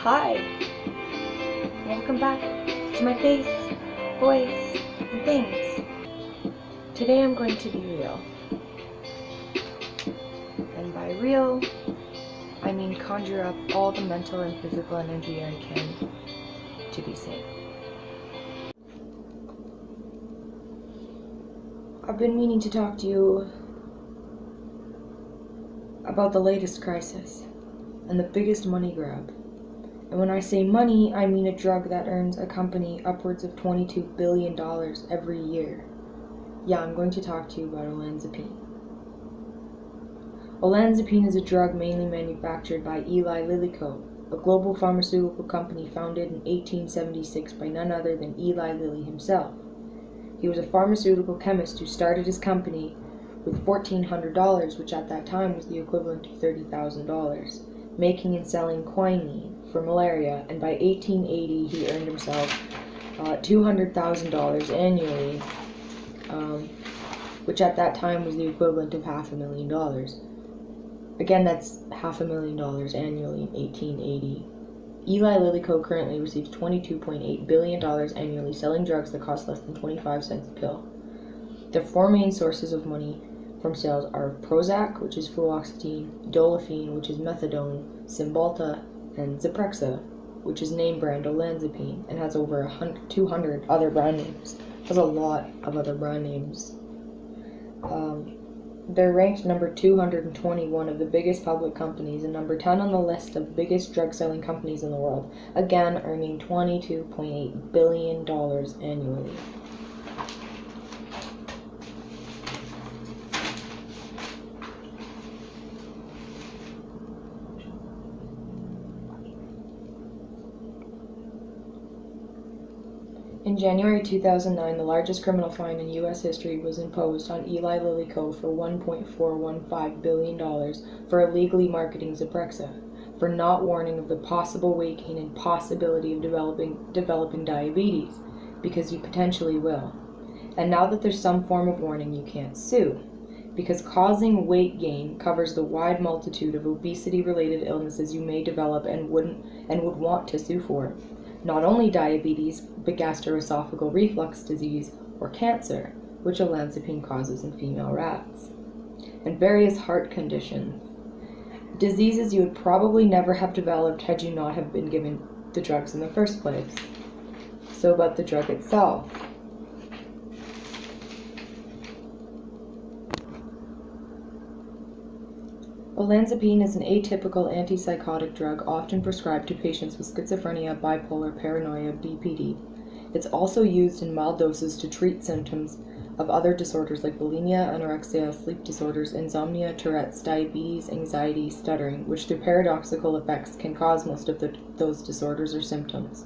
Hi! Welcome back to my face, voice, and things. Today I'm going to be real. And by real, I mean conjure up all the mental and physical energy I can to be sane. I've been meaning to talk to you about the latest crisis and the biggest money grab. And when I say money, I mean a drug that earns a company upwards of $22 billion every year. Yeah, I'm going to talk to you about Olanzapine. Olanzapine is a drug mainly manufactured by Eli Lilly Co., a global pharmaceutical company founded in 1876 by none other than Eli Lilly himself. He was a pharmaceutical chemist who started his company with $1,400, which at that time was the equivalent of $30,000, making and selling quinine for malaria, and by 1880 he earned himself $200,000 annually, which at that time was the equivalent of $500,000. Again, that's $500,000 annually in 1880. Eli Lilly Co. currently receives $22.8 billion annually selling drugs that cost less than 25 cents a pill. Their four main sources of money from sales are Prozac, which is fluoxetine, Dolophine, which is methadone, Cymbalta, and Zyprexa, which is name brand Olanzapine, and has over 200 other brand names. It has a lot of other brand names. They're ranked number 221 of the biggest public companies and number 10 on the list of biggest drug-selling companies in the world, again earning $22.8 billion annually. In January 2009, the largest criminal fine in U.S. history was imposed on Eli Lilly Co. for $1.415 billion for illegally marketing Zyprexa, for not warning of the possible weight gain and possibility of developing diabetes, because you potentially will. And now that there's some form of warning, you can't sue, because causing weight gain covers the wide multitude of obesity-related illnesses you may develop and would want to sue for. Not only diabetes, but gastroesophageal reflux disease or cancer, which Olanzapine causes in female rats, and various heart conditions, diseases you would probably never have developed had you not have been given the drugs in the first place. So about the drug itself. Olanzapine is an atypical antipsychotic drug often prescribed to patients with schizophrenia, bipolar, paranoia, BPD. It's also used in mild doses to treat symptoms of other disorders like bulimia, anorexia, sleep disorders, insomnia, Tourette's, diabetes, anxiety, stuttering, which through paradoxical effects can cause most of those disorders or symptoms.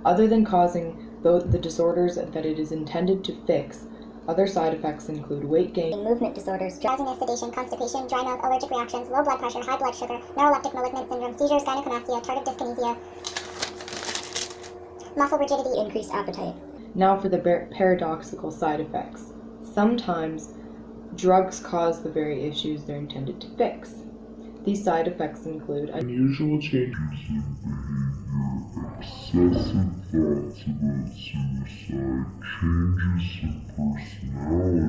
Other than causing the disorders that it is intended to fix, other side effects include weight gain, movement disorders, drowsiness, sedation, constipation, dry mouth, allergic reactions, low blood pressure, high blood sugar, neuroleptic malignant syndrome, seizures, gynecomastia, tardive dyskinesia, muscle rigidity, increased appetite. Now for the paradoxical side effects. Sometimes drugs cause the very issues they're intended to fix. These side effects include unusual changes in behavior, excessive thoughts about suicide, changes in personality,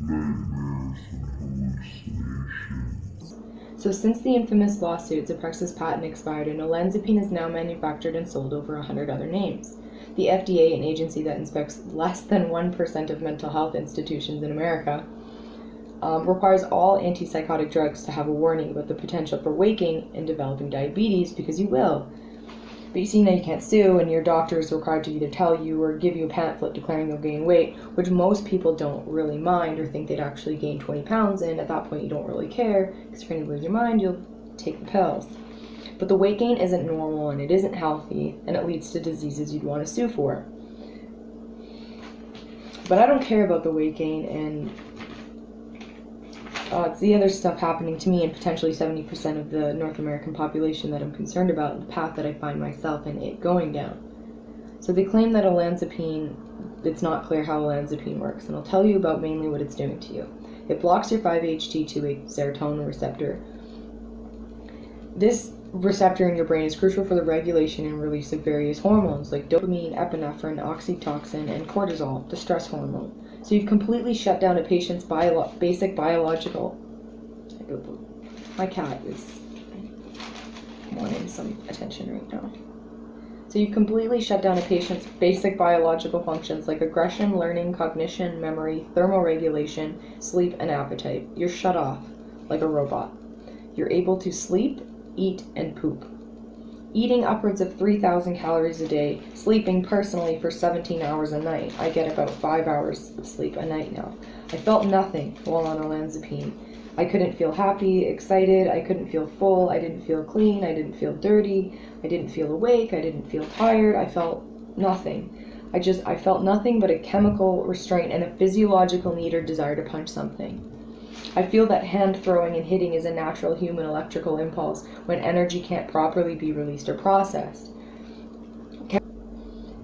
nightmares, and hallucinations. So since the infamous lawsuit, Zyprexa's patent expired, and Olanzapine is now manufactured and sold over 100 other names. The FDA, an agency that inspects less than 1% of mental health institutions in America, requires all antipsychotic drugs to have a warning about the potential for weight gain and developing diabetes, because you will. But you see, now you can't sue, and your doctor is required to either tell you or give you a pamphlet declaring you'll gain weight, which most people don't really mind or think they'd actually gain 20 pounds, and at that point you don't really care, because if you're going to lose your mind, you'll take the pills. But the weight gain isn't normal, and it isn't healthy, and it leads to diseases you'd want to sue for. But I don't care about the weight gain, and it's the other stuff happening to me and potentially 70% of the North American population that I'm concerned about, and the path that I find myself and it going down. So they claim that Olanzapine, it's not clear how Olanzapine works, and I'll tell you about mainly what it's doing to you. It blocks your 5-HT2A serotonin receptor. This receptor in your brain is crucial for the regulation and release of various hormones like dopamine, epinephrine, oxytocin, and cortisol, the stress hormone. So you've completely shut down a patient's basic biological... My cat is wanting some attention right now. So you've completely shut down a patient's basic biological functions like aggression, learning, cognition, memory, thermoregulation, sleep, and appetite. You're shut off like a robot. You're able to sleep, eat, and poop. Eating upwards of 3,000 calories a day, sleeping personally for 17 hours a night. I get about 5 hours of sleep a night now. I felt nothing while on Olanzapine. I couldn't feel happy, excited, I couldn't feel full, I didn't feel clean, I didn't feel dirty, I didn't feel awake, I didn't feel tired, I felt nothing. I felt nothing but a chemical restraint and a physiological need or desire to punch something. I feel that hand throwing and hitting is a natural human electrical impulse when energy can't properly be released or processed.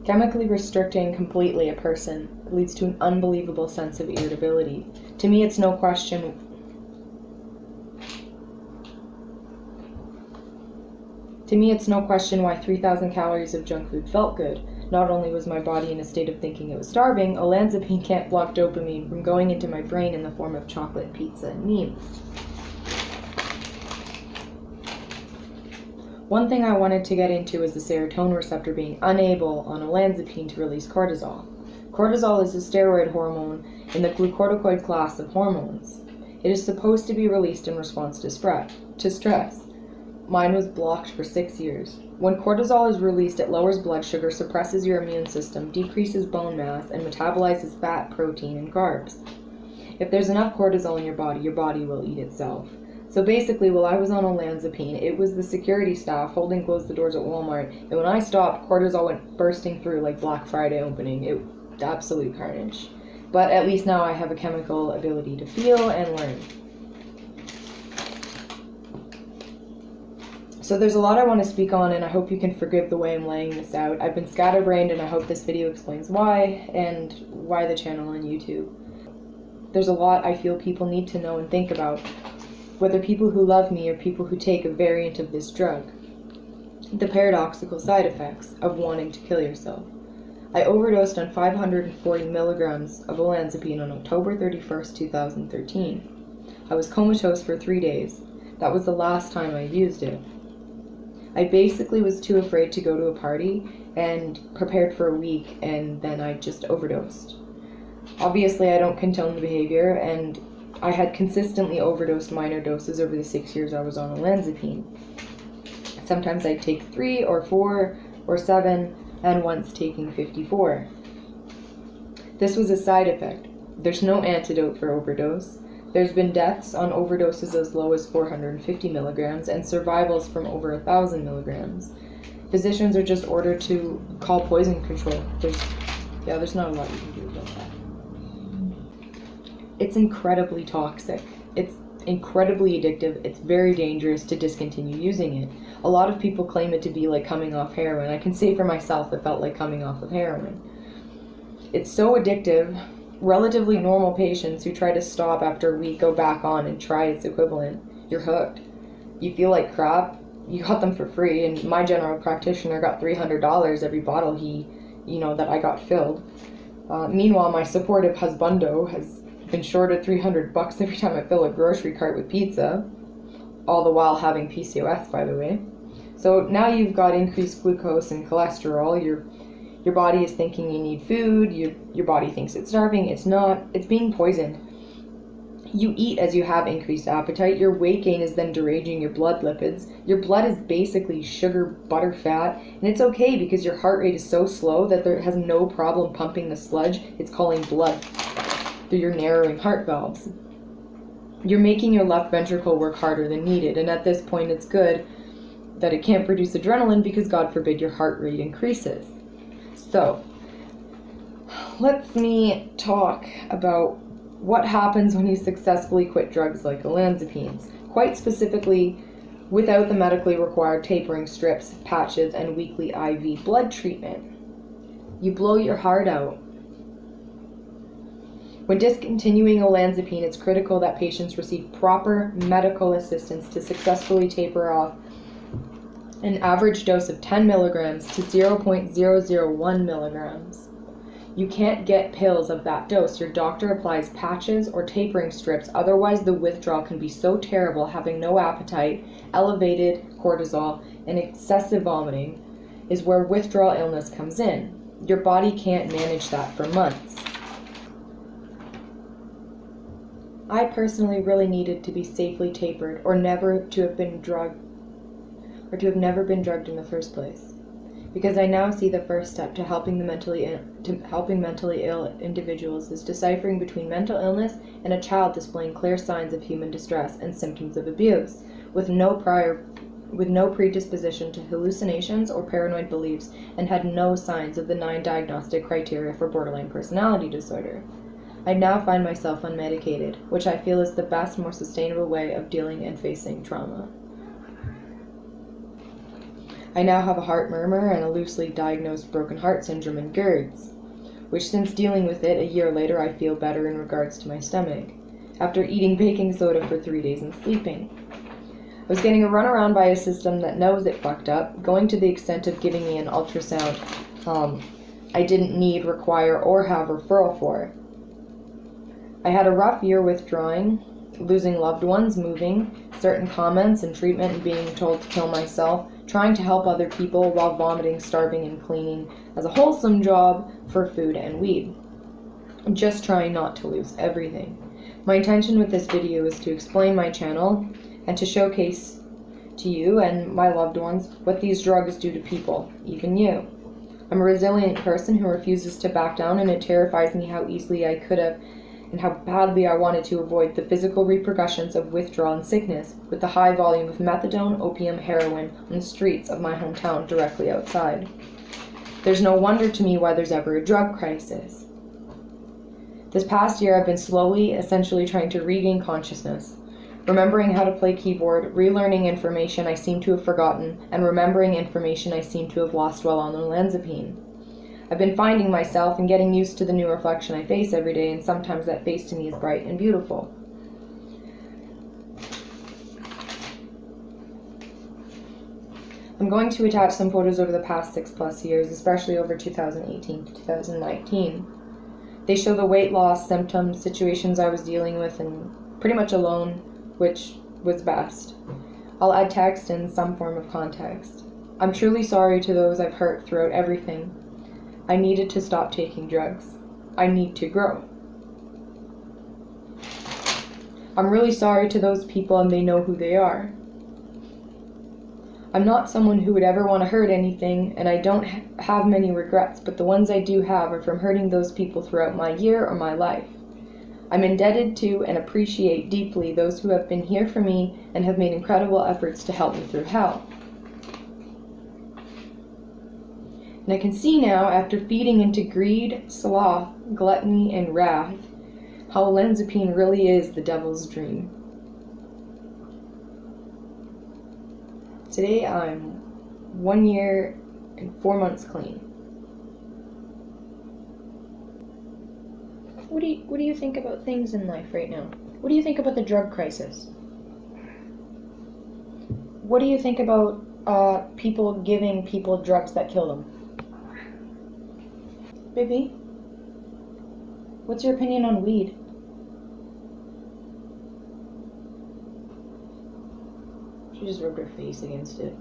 Chemically restricting completely a person leads to an unbelievable sense of irritability. To me, it's no question why 3,000 calories of junk food felt good. Not only was my body in a state of thinking it was starving, Olanzapine can't block dopamine from going into my brain in the form of chocolate, pizza, and memes. One thing I wanted to get into is the serotonin receptor being unable on Olanzapine to release cortisol. Cortisol is a steroid hormone in the glucocorticoid class of hormones. It is supposed to be released in response to stress. Mine was blocked for 6 years. When cortisol is released, it lowers blood sugar, suppresses your immune system, decreases bone mass, and metabolizes fat, protein, and carbs. If there's enough cortisol in your body will eat itself. So basically, while I was on Olanzapine, it was the security staff holding closed the doors at Walmart, and when I stopped, cortisol went bursting through like Black Friday opening. It was absolute carnage. But at least now I have a chemical ability to feel and learn. So there's a lot I want to speak on, and I hope you can forgive the way I'm laying this out. I've been scatterbrained, and I hope this video explains why, and why the channel on YouTube. There's a lot I feel people need to know and think about, whether people who love me or people who take a variant of this drug. The paradoxical side effects of wanting to kill yourself. I overdosed on 540 milligrams of Olanzapine on October 31st, 2013. I was comatose for 3 days. That was the last time I used it. I basically was too afraid to go to a party and prepared for a week, and then I just overdosed. Obviously, I don't condone the behavior, and I had consistently overdosed minor doses over the 6 years I was on Olanzapine. Sometimes I'd take 3 or 4 or 7, and once taking 54. This was a side effect. There's no antidote for overdose. There's been deaths on overdoses as low as 450 milligrams and survivals from over 1,000 milligrams. Physicians are just ordered to call poison control. There's not a lot you can do about that. It's incredibly toxic. It's incredibly addictive. It's very dangerous to discontinue using it. A lot of people claim it to be like coming off heroin. I can say for myself it felt like coming off of heroin. It's so addictive. Relatively normal patients who try to stop after a week go back on and try its equivalent. You're hooked. You feel like crap. You got them for free, and my general practitioner got $300 every bottle that I got filled. Meanwhile, my supportive husbando has been shorted $300 every time I fill a grocery cart with pizza, all the while having PCOS, by the way. So now you've got increased glucose and cholesterol. Your body is thinking you need food, your body thinks it's starving, it's not, it's being poisoned. You eat as you have increased appetite, your weight gain is then deranging your blood lipids. Your blood is basically sugar, butter, fat, and it's okay because your heart rate is so slow that it has no problem pumping the sludge it's calling blood through your narrowing heart valves. You're making your left ventricle work harder than needed, and at this point it's good that it can't produce adrenaline because God forbid your heart rate increases. So, let me talk about what happens when you successfully quit drugs like Olanzapines, quite specifically without the medically required tapering strips, patches, and weekly IV blood treatment. You blow your heart out. When discontinuing Olanzapine, it's critical that patients receive proper medical assistance to successfully taper off an average dose of 10 milligrams to 0.001 milligrams. You can't get pills of that dose. Your doctor applies patches or tapering strips, otherwise the withdrawal can be so terrible, having no appetite, elevated cortisol, and excessive vomiting is where withdrawal illness comes in. Your body can't manage that for months. I personally really needed to be safely tapered or never to have been drugged in the first place, because I now see the first step to helping mentally ill individuals is deciphering between mental illness and a child displaying clear signs of human distress and symptoms of abuse, with no predisposition to hallucinations or paranoid beliefs, and had no signs of the 9 diagnostic criteria for borderline personality disorder. I now find myself unmedicated, which I feel is the best, more sustainable way of dealing and facing trauma. I now have a heart murmur and a loosely diagnosed broken heart syndrome and GERDs, which since dealing with it a year later I feel better in regards to my stomach, after eating baking soda for 3 days and sleeping. I was getting a runaround by a system that knows it fucked up, going to the extent of giving me an ultrasound I didn't need, require, or have referral for. I had a rough year withdrawing, losing loved ones, moving, certain comments and treatment, and being told to kill myself, trying to help other people while vomiting, starving, and cleaning as a wholesome job for food and weed. Just trying not to lose everything. My intention with this video is to explain my channel and to showcase to you and my loved ones what these drugs do to people, even you. I'm a resilient person who refuses to back down, and it terrifies me how easily I could have and how badly I wanted to avoid the physical repercussions of withdrawal and sickness with the high volume of methadone, opium, heroin on the streets of my hometown directly outside. There's no wonder to me why there's ever a drug crisis. This past year I've been slowly, essentially trying to regain consciousness, remembering how to play keyboard, relearning information I seem to have forgotten, and remembering information I seem to have lost while on Olanzapine. I've been finding myself and getting used to the new reflection I face every day, and sometimes that face to me is bright and beautiful. I'm going to attach some photos over the past 6+ years, especially over 2018 to 2019. They show the weight loss, symptoms, situations I was dealing with, and pretty much alone, which was best. I'll add text and some form of context. I'm truly sorry to those I've hurt throughout everything. I needed to stop taking drugs. I need to grow. I'm really sorry to those people, and they know who they are. I'm not someone who would ever want to hurt anything, and I don't have many regrets, but the ones I do have are from hurting those people throughout my year or my life. I'm indebted to and appreciate deeply those who have been here for me and have made incredible efforts to help me through hell. And I can see now, after feeding into greed, sloth, gluttony, and wrath, how Olanzapine really is the devil's dream. Today I'm 1 year and 4 months clean. What do you think about things in life right now? What do you think about the drug crisis? What do you think about people giving people drugs that kill them? Baby, what's your opinion on weed? She just rubbed her face against it.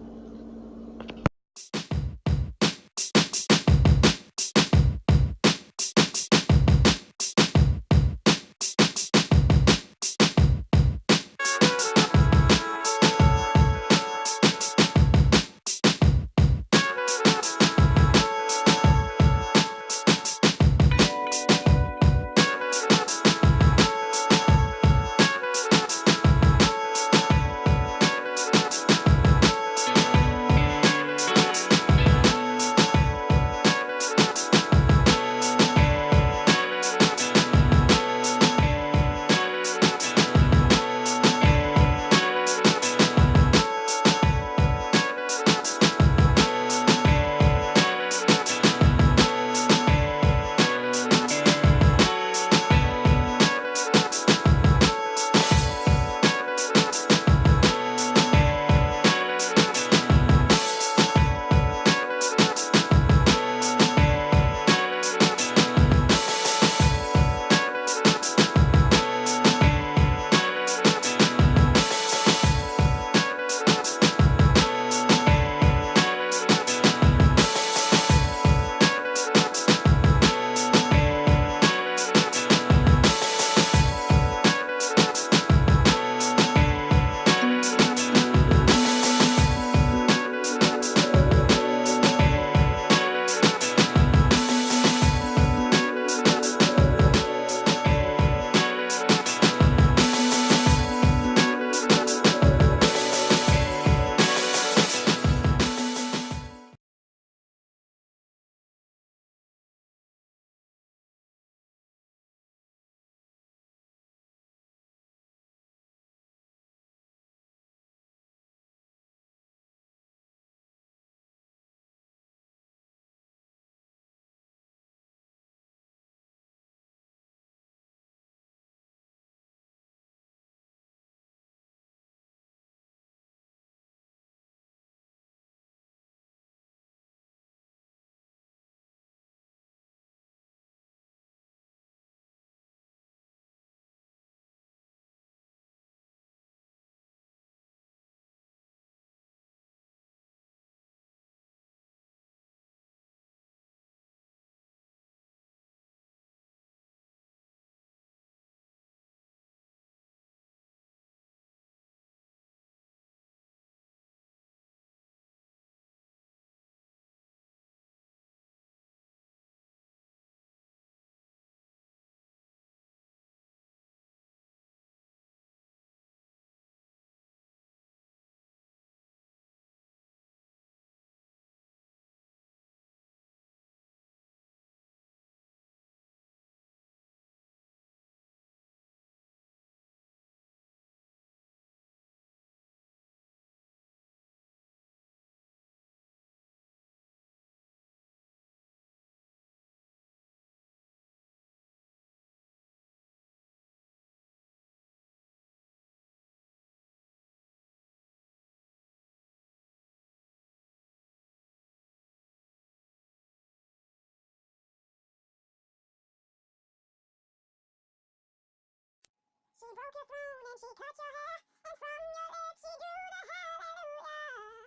broke your throne and she cut your hair, and from your lips she drew the hallelujah.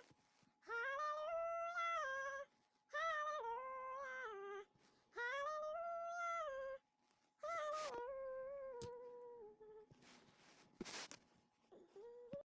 Hallelujah. Hallelujah. Hallelujah. Hallelujah.